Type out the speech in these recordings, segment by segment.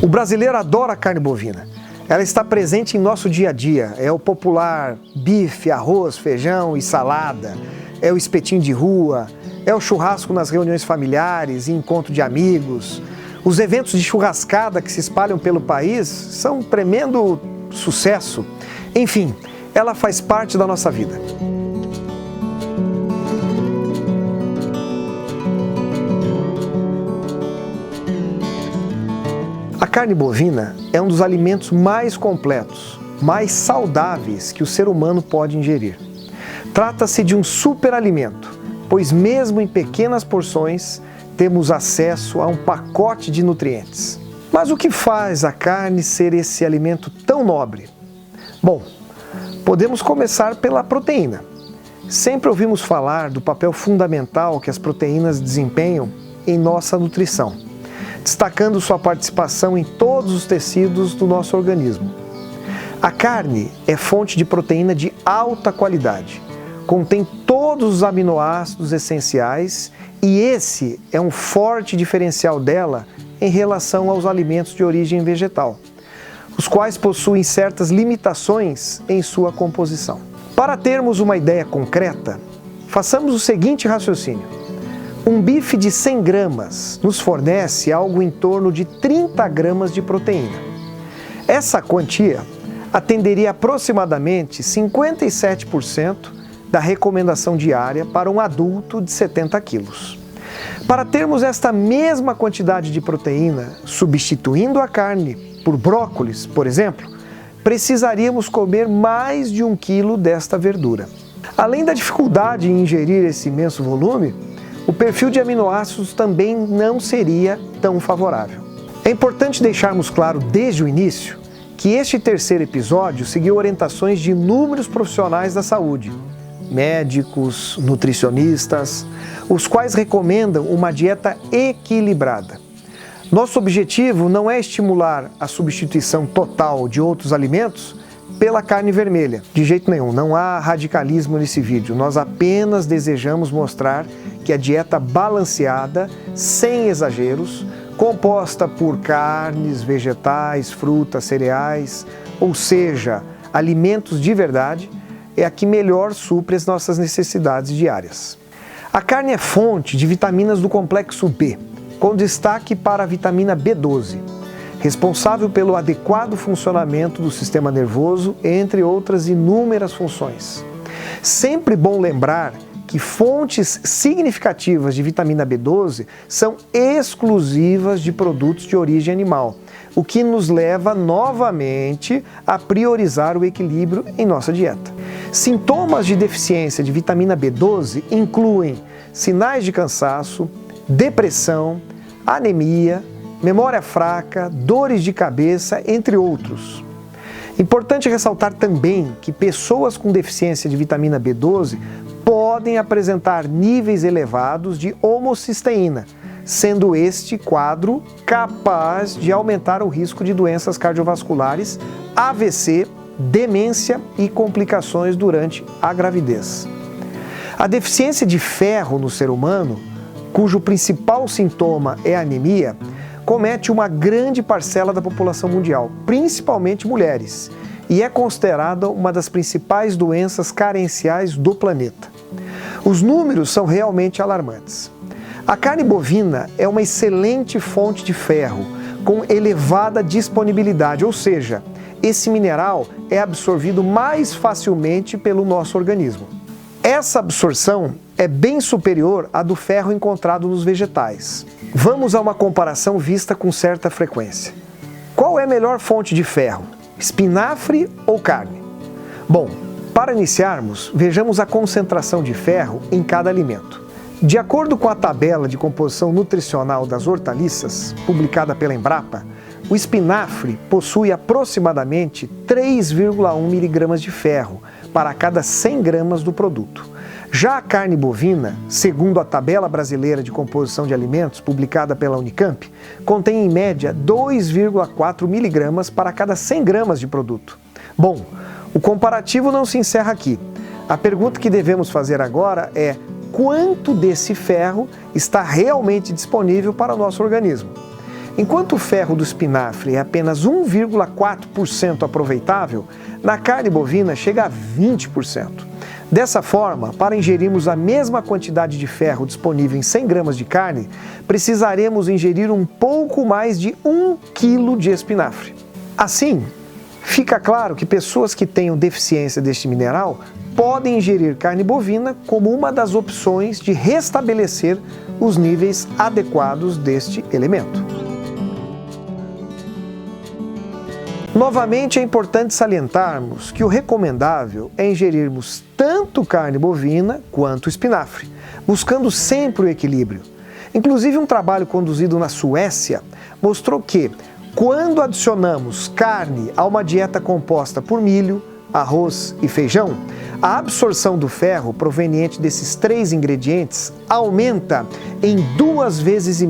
O brasileiro adora a carne bovina. Ela está presente em nosso dia a dia. É o popular bife, arroz, feijão e salada. É o espetinho de rua. É o churrasco nas reuniões familiares e encontro de amigos. Os eventos de churrascada que se espalham pelo país são um tremendo sucesso. Enfim, ela faz parte da nossa vida. A carne bovina é um dos alimentos mais completos, mais saudáveis que o ser humano pode ingerir. Trata-se de um superalimento, pois mesmo em pequenas porções temos acesso a um pacote de nutrientes. Mas o que faz a carne ser esse alimento tão nobre? Bom, podemos começar pela proteína. Sempre ouvimos falar do papel fundamental que as proteínas desempenham em nossa nutrição, destacando sua participação em todos os tecidos do nosso organismo. A carne é fonte de proteína de alta qualidade, contém todos os aminoácidos essenciais e esse é um forte diferencial dela em relação aos alimentos de origem vegetal, os quais possuem certas limitações em sua composição. Para termos uma ideia concreta, façamos o seguinte raciocínio. Um bife de 100 gramas nos fornece algo em torno de 30 gramas de proteína. Essa quantia atenderia aproximadamente 57% da recomendação diária para um adulto de 70 quilos. Para termos esta mesma quantidade de proteína, substituindo a carne por brócolis, por exemplo, precisaríamos comer mais de 1 quilo desta verdura. Além da dificuldade em ingerir esse imenso volume, o perfil de aminoácidos também não seria tão favorável. É importante deixarmos claro desde o início que este terceiro episódio seguiu orientações de inúmeros profissionais da saúde, médicos, nutricionistas, os quais recomendam uma dieta equilibrada. Nosso objetivo não é estimular a substituição total de outros alimentos pela carne vermelha. De jeito nenhum, não há radicalismo nesse vídeo. Nós apenas desejamos mostrar que a dieta balanceada, sem exageros, composta por carnes, vegetais, frutas, cereais, ou seja, alimentos de verdade, é a que melhor supre as nossas necessidades diárias. A carne é fonte de vitaminas do complexo B, com destaque para a vitamina B12, responsável pelo adequado funcionamento do sistema nervoso, entre outras inúmeras funções. Sempre bom lembrar que fontes significativas de vitamina B12 são exclusivas de produtos de origem animal, o que nos leva novamente a priorizar o equilíbrio em nossa dieta. Sintomas de deficiência de vitamina B12 incluem sinais de cansaço, depressão, anemia, memória fraca, dores de cabeça, entre outros. Importante ressaltar também que pessoas com deficiência de vitamina B12 podem apresentar níveis elevados de homocisteína, sendo este quadro capaz de aumentar o risco de doenças cardiovasculares, AVC, demência e complicações durante a gravidez. A deficiência de ferro no ser humano, cujo principal sintoma é a anemia, comete uma grande parcela da população mundial, principalmente mulheres, e é considerada uma das principais doenças carenciais do planeta. Os números são realmente alarmantes. A carne bovina é uma excelente fonte de ferro, com elevada disponibilidade, ou seja, esse mineral é absorvido mais facilmente pelo nosso organismo. Essa absorção é bem superior à do ferro encontrado nos vegetais. Vamos a uma comparação vista com certa frequência. Qual é a melhor fonte de ferro? Espinafre ou carne? Bom, para iniciarmos, vejamos a concentração de ferro em cada alimento. De acordo com a tabela de composição nutricional das hortaliças, publicada pela Embrapa, o espinafre possui aproximadamente 3,1 mg de ferro para cada 100 gramas do produto. Já a carne bovina, segundo a Tabela Brasileira de Composição de Alimentos, publicada pela Unicamp, contém em média 2,4 mg para cada 100 gramas de produto. Bom, o comparativo não se encerra aqui. A pergunta que devemos fazer agora é: quanto desse ferro está realmente disponível para o nosso organismo? Enquanto o ferro do espinafre é apenas 1,4% aproveitável, na carne bovina chega a 20%. Dessa forma, para ingerirmos a mesma quantidade de ferro disponível em 100 gramas de carne, precisaremos ingerir um pouco mais de 1 quilo de espinafre. Assim, fica claro que pessoas que tenham deficiência deste mineral podem ingerir carne bovina como uma das opções de restabelecer os níveis adequados deste elemento. Novamente, é importante salientarmos que o recomendável é ingerirmos tanto carne bovina quanto espinafre, buscando sempre o equilíbrio. Inclusive, um trabalho conduzido na Suécia mostrou que, quando adicionamos carne a uma dieta composta por milho, arroz e feijão, a absorção do ferro proveniente desses 3 ingredientes aumenta em 2,5 vezes,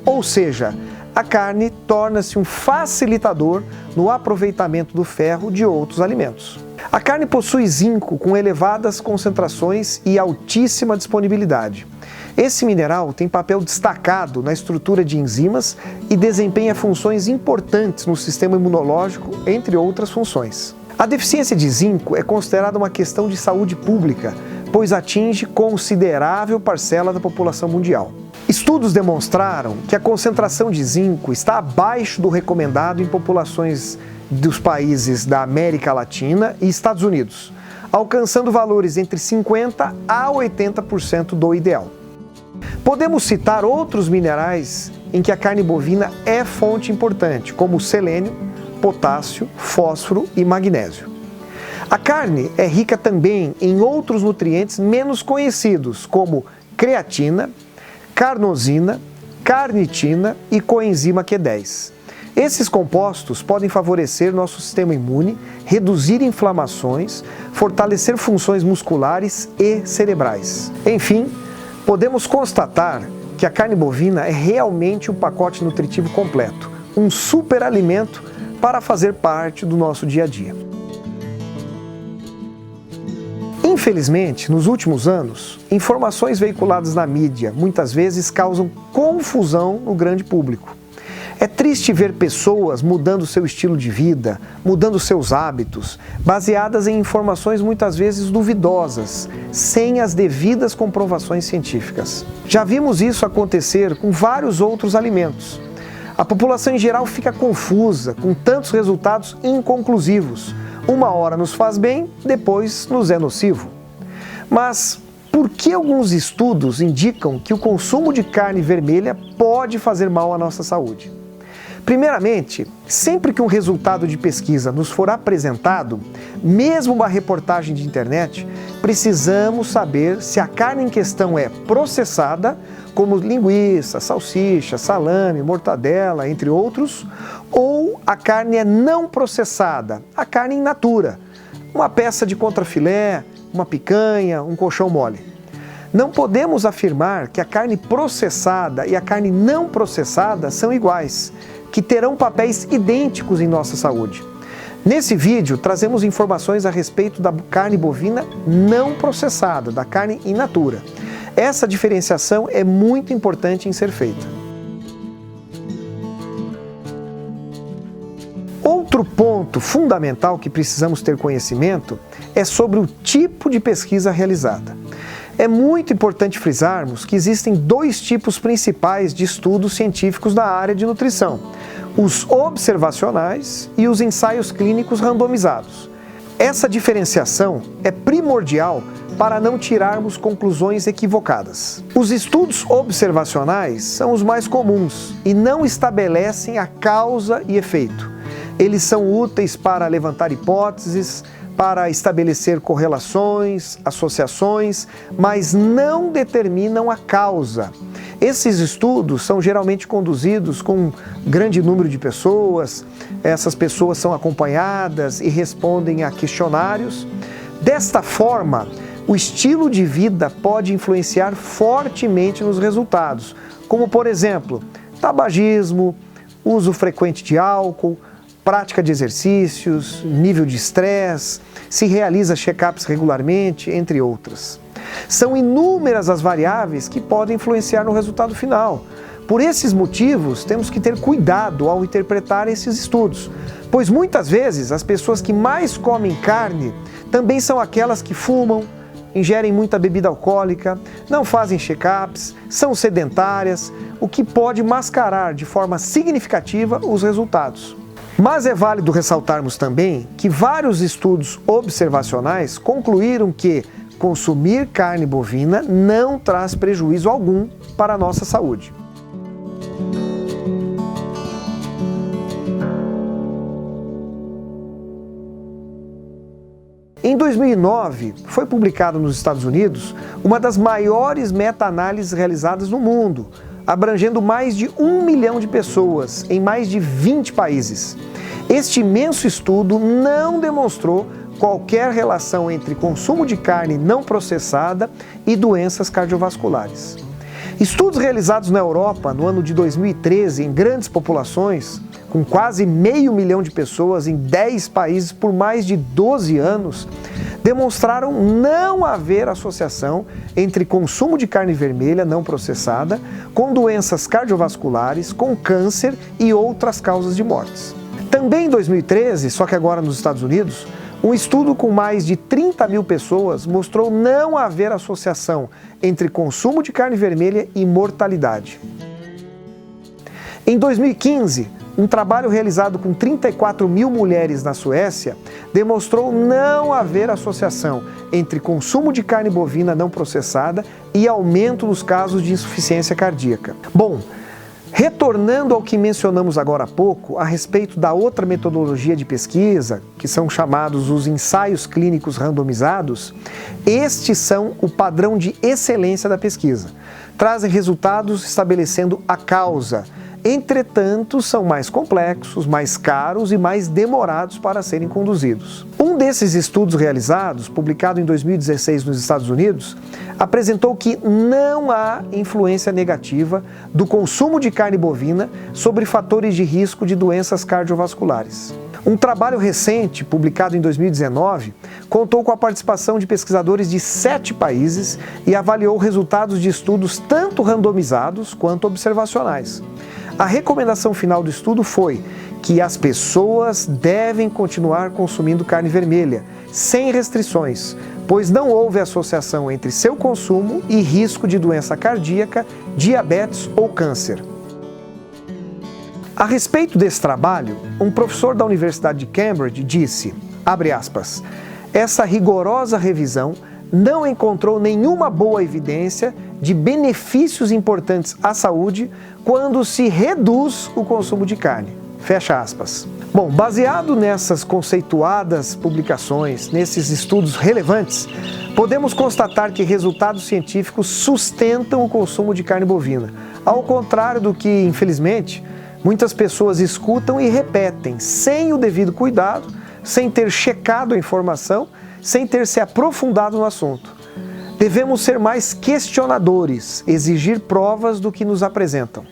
ou seja, a carne torna-se um facilitador no aproveitamento do ferro de outros alimentos. A carne possui zinco com elevadas concentrações e altíssima disponibilidade. Esse mineral tem papel destacado na estrutura de enzimas e desempenha funções importantes no sistema imunológico, entre outras funções. A deficiência de zinco é considerada uma questão de saúde pública, pois atinge considerável parcela da população mundial. Estudos demonstraram que a concentração de zinco está abaixo do recomendado em populações dos países da América Latina e Estados Unidos, alcançando valores entre 50% a 80% do ideal. Podemos citar outros minerais em que a carne bovina é fonte importante, como o selênio, potássio, fósforo e magnésio. A carne é rica também em outros nutrientes menos conhecidos, como creatina, carnosina, carnitina e coenzima Q10. Esses compostos podem favorecer nosso sistema imune, reduzir inflamações, fortalecer funções musculares e cerebrais. Enfim, podemos constatar que a carne bovina é realmente um pacote nutritivo completo, um superalimento para fazer parte do nosso dia a dia. Infelizmente, nos últimos anos, informações veiculadas na mídia muitas vezes causam confusão no grande público. É triste ver pessoas mudando seu estilo de vida, mudando seus hábitos, baseadas em informações muitas vezes duvidosas, sem as devidas comprovações científicas. Já vimos isso acontecer com vários outros alimentos. A população em geral fica confusa com tantos resultados inconclusivos. Uma hora nos faz bem, depois nos é nocivo. Mas por que alguns estudos indicam que o consumo de carne vermelha pode fazer mal à nossa saúde? Primeiramente, sempre que um resultado de pesquisa nos for apresentado, mesmo uma reportagem de internet, precisamos saber se a carne em questão é processada, como linguiça, salsicha, salame, mortadela, entre outros, ou a carne é não processada, a carne in natura, uma peça de contrafilé, uma picanha, um colchão mole. Não podemos afirmar que a carne processada e a carne não processada são iguais, que terão papéis idênticos em nossa saúde. Nesse vídeo, trazemos informações a respeito da carne bovina não processada, da carne in natura. Essa diferenciação é muito importante em ser feita. Outro ponto fundamental que precisamos ter conhecimento é sobre o tipo de pesquisa realizada. É muito importante frisarmos que existem 2 tipos principais de estudos científicos na área de nutrição: os observacionais e os ensaios clínicos randomizados. Essa diferenciação é primordial para não tirarmos conclusões equivocadas. Os estudos observacionais são os mais comuns e não estabelecem a causa e efeito. Eles são úteis para levantar hipóteses, para estabelecer correlações, associações, mas não determinam a causa. Esses estudos são geralmente conduzidos com um grande número de pessoas, essas pessoas são acompanhadas e respondem a questionários. Desta forma, o estilo de vida pode influenciar fortemente nos resultados, como, por exemplo, tabagismo, uso frequente de álcool, prática de exercícios, nível de estresse, se realiza check-ups regularmente, entre outras. São inúmeras as variáveis que podem influenciar no resultado final. Por esses motivos, temos que ter cuidado ao interpretar esses estudos, pois muitas vezes as pessoas que mais comem carne também são aquelas que fumam, ingerem muita bebida alcoólica, não fazem check-ups, são sedentárias, o que pode mascarar de forma significativa os resultados. Mas é válido ressaltarmos também que vários estudos observacionais concluíram que consumir carne bovina não traz prejuízo algum para a nossa saúde. Em 2009, foi publicado nos Estados Unidos uma das maiores meta-análises realizadas no mundo, abrangendo mais de 1 milhão de pessoas em mais de 20 países. Este imenso estudo não demonstrou qualquer relação entre consumo de carne não processada e doenças cardiovasculares. Estudos realizados na Europa no ano de 2013 em grandes populações, com quase 500 mil de pessoas em 10 países por mais de 12 anos, demonstraram não haver associação entre consumo de carne vermelha não processada com doenças cardiovasculares, com câncer e outras causas de mortes. Também em 2013, só que agora nos Estados Unidos, um estudo com mais de 30 mil pessoas mostrou não haver associação entre consumo de carne vermelha e mortalidade. Em 2015, um trabalho realizado com 34 mil mulheres na Suécia demonstrou não haver associação entre consumo de carne bovina não processada e aumento nos casos de insuficiência cardíaca. Bom, retornando ao que mencionamos agora há pouco, a respeito da outra metodologia de pesquisa, que são chamados os ensaios clínicos randomizados, estes são o padrão de excelência da pesquisa. Trazem resultados estabelecendo a causa. Entretanto, são mais complexos, mais caros e mais demorados para serem conduzidos. Um desses estudos realizados, publicado em 2016 nos Estados Unidos, apresentou que não há influência negativa do consumo de carne bovina sobre fatores de risco de doenças cardiovasculares. Um trabalho recente, publicado em 2019, contou com a participação de pesquisadores de 7 países e avaliou resultados de estudos tanto randomizados quanto observacionais. A recomendação final do estudo foi que as pessoas devem continuar consumindo carne vermelha, sem restrições, pois não houve associação entre seu consumo e risco de doença cardíaca, diabetes ou câncer. A respeito desse trabalho, um professor da Universidade de Cambridge disse, abre aspas, essa rigorosa revisão não encontrou nenhuma boa evidência de benefícios importantes à saúde quando se reduz o consumo de carne. Fecha aspas. Bom, baseado nessas conceituadas publicações, nesses estudos relevantes, podemos constatar que resultados científicos sustentam o consumo de carne bovina, ao contrário do que, infelizmente, muitas pessoas escutam e repetem, sem o devido cuidado, sem ter checado a informação, sem ter se aprofundado no assunto. Devemos ser mais questionadores, exigir provas do que nos apresentam.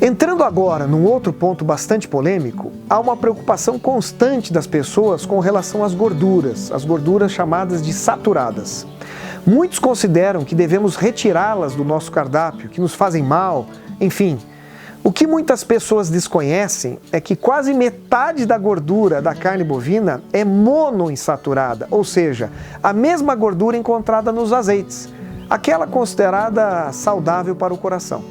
Entrando agora num outro ponto bastante polêmico, há uma preocupação constante das pessoas com relação às gorduras chamadas de saturadas. Muitos consideram que devemos retirá-las do nosso cardápio, que nos fazem mal, enfim. O que muitas pessoas desconhecem é que quase metade da gordura da carne bovina é monoinsaturada, ou seja, a mesma gordura encontrada nos azeites, aquela considerada saudável para o coração.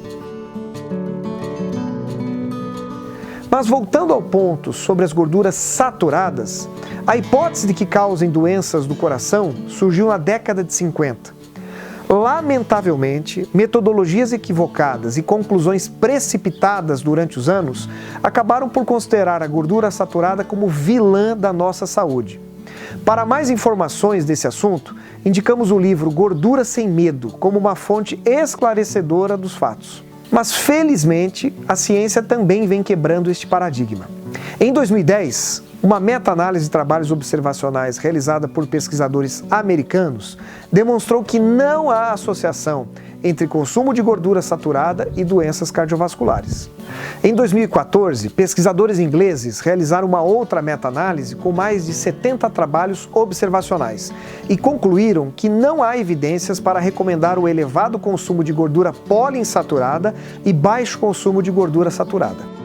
Mas voltando ao ponto sobre as gorduras saturadas, a hipótese de que causem doenças do coração surgiu na década de 50. Lamentavelmente, metodologias equivocadas e conclusões precipitadas durante os anos acabaram por considerar a gordura saturada como vilã da nossa saúde. Para mais informações desse assunto, indicamos o livro Gordura Sem Medo como uma fonte esclarecedora dos fatos. Mas, felizmente, a ciência também vem quebrando este paradigma. Em 2010, uma meta-análise de trabalhos observacionais realizada por pesquisadores americanos demonstrou que não há associação entre consumo de gordura saturada e doenças cardiovasculares. Em 2014, pesquisadores ingleses realizaram uma outra meta-análise com mais de 70 trabalhos observacionais e concluíram que não há evidências para recomendar o elevado consumo de gordura poliinsaturada e baixo consumo de gordura saturada.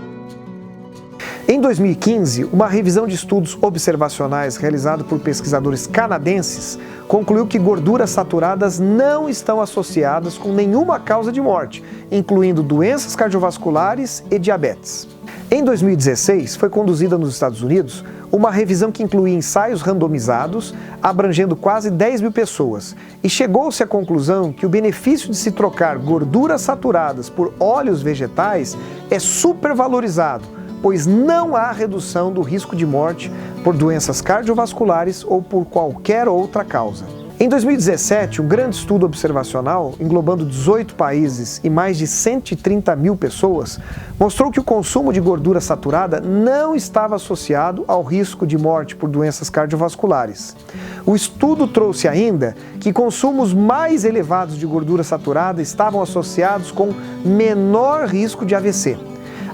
Em 2015, uma revisão de estudos observacionais realizado por pesquisadores canadenses concluiu que gorduras saturadas não estão associadas com nenhuma causa de morte, incluindo doenças cardiovasculares e diabetes. Em 2016, foi conduzida nos Estados Unidos uma revisão que incluía ensaios randomizados, abrangendo quase 10 mil pessoas, e chegou-se à conclusão que o benefício de se trocar gorduras saturadas por óleos vegetais é supervalorizado, pois não há redução do risco de morte por doenças cardiovasculares ou por qualquer outra causa. Em 2017, um grande estudo observacional, englobando 18 países e mais de 130 mil pessoas, mostrou que o consumo de gordura saturada não estava associado ao risco de morte por doenças cardiovasculares. O estudo trouxe ainda que consumos mais elevados de gordura saturada estavam associados com menor risco de AVC.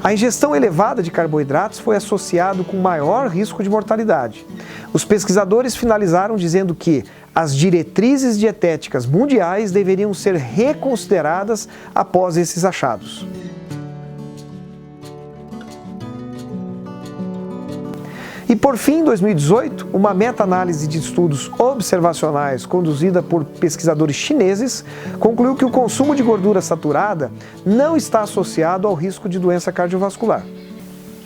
A ingestão elevada de carboidratos foi associado com maior risco de mortalidade. Os pesquisadores finalizaram dizendo que as diretrizes dietéticas mundiais deveriam ser reconsideradas após esses achados. E por fim, em 2018, uma meta-análise de estudos observacionais conduzida por pesquisadores chineses concluiu que o consumo de gordura saturada não está associado ao risco de doença cardiovascular.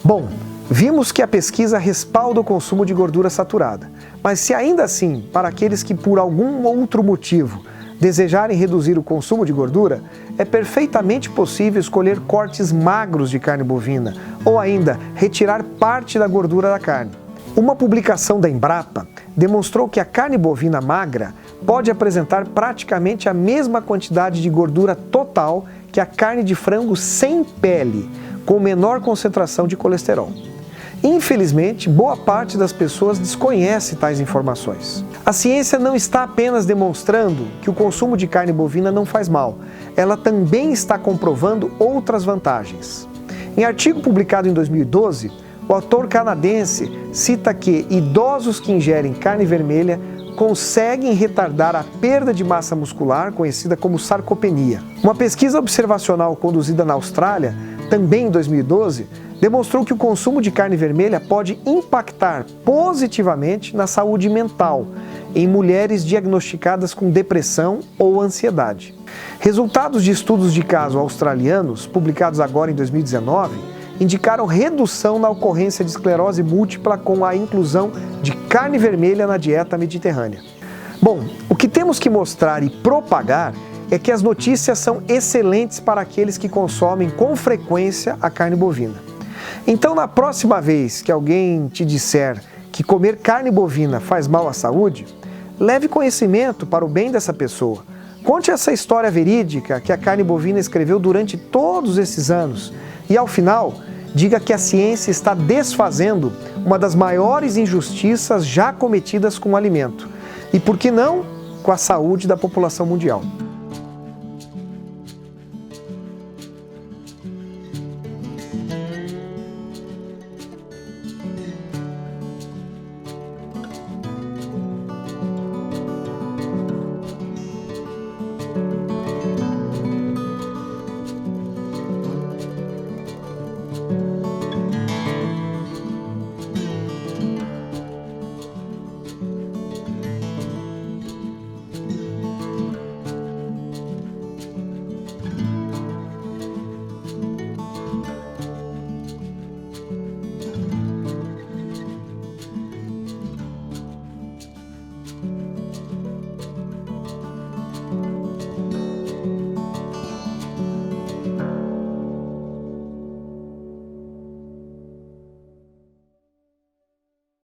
Bom, vimos que a pesquisa respalda o consumo de gordura saturada, mas se ainda assim, para aqueles que por algum outro motivo desejarem reduzir o consumo de gordura, é perfeitamente possível escolher cortes magros de carne bovina ou ainda retirar parte da gordura da carne. Uma publicação da Embrapa demonstrou que a carne bovina magra pode apresentar praticamente a mesma quantidade de gordura total que a carne de frango sem pele, com menor concentração de colesterol. Infelizmente, boa parte das pessoas desconhece tais informações. A ciência não está apenas demonstrando que o consumo de carne bovina não faz mal, ela também está comprovando outras vantagens. Em artigo publicado em 2012, o autor canadense cita que idosos que ingerem carne vermelha conseguem retardar a perda de massa muscular, conhecida como sarcopenia. Uma pesquisa observacional conduzida na Austrália, também em 2012, demonstrou que o consumo de carne vermelha pode impactar positivamente na saúde mental em mulheres diagnosticadas com depressão ou ansiedade. Resultados de estudos de caso australianos, publicados agora em 2019, indicaram redução na ocorrência de esclerose múltipla com a inclusão de carne vermelha na dieta mediterrânea. Bom, o que temos que mostrar e propagar é que as notícias são excelentes para aqueles que consomem com frequência a carne bovina. Então, na próxima vez que alguém te disser que comer carne bovina faz mal à saúde, leve conhecimento para o bem dessa pessoa. Conte essa história verídica que a carne bovina escreveu durante todos esses anos e, ao final, diga que a ciência está desfazendo uma das maiores injustiças já cometidas com o alimento. E, por que não, com a saúde da população mundial.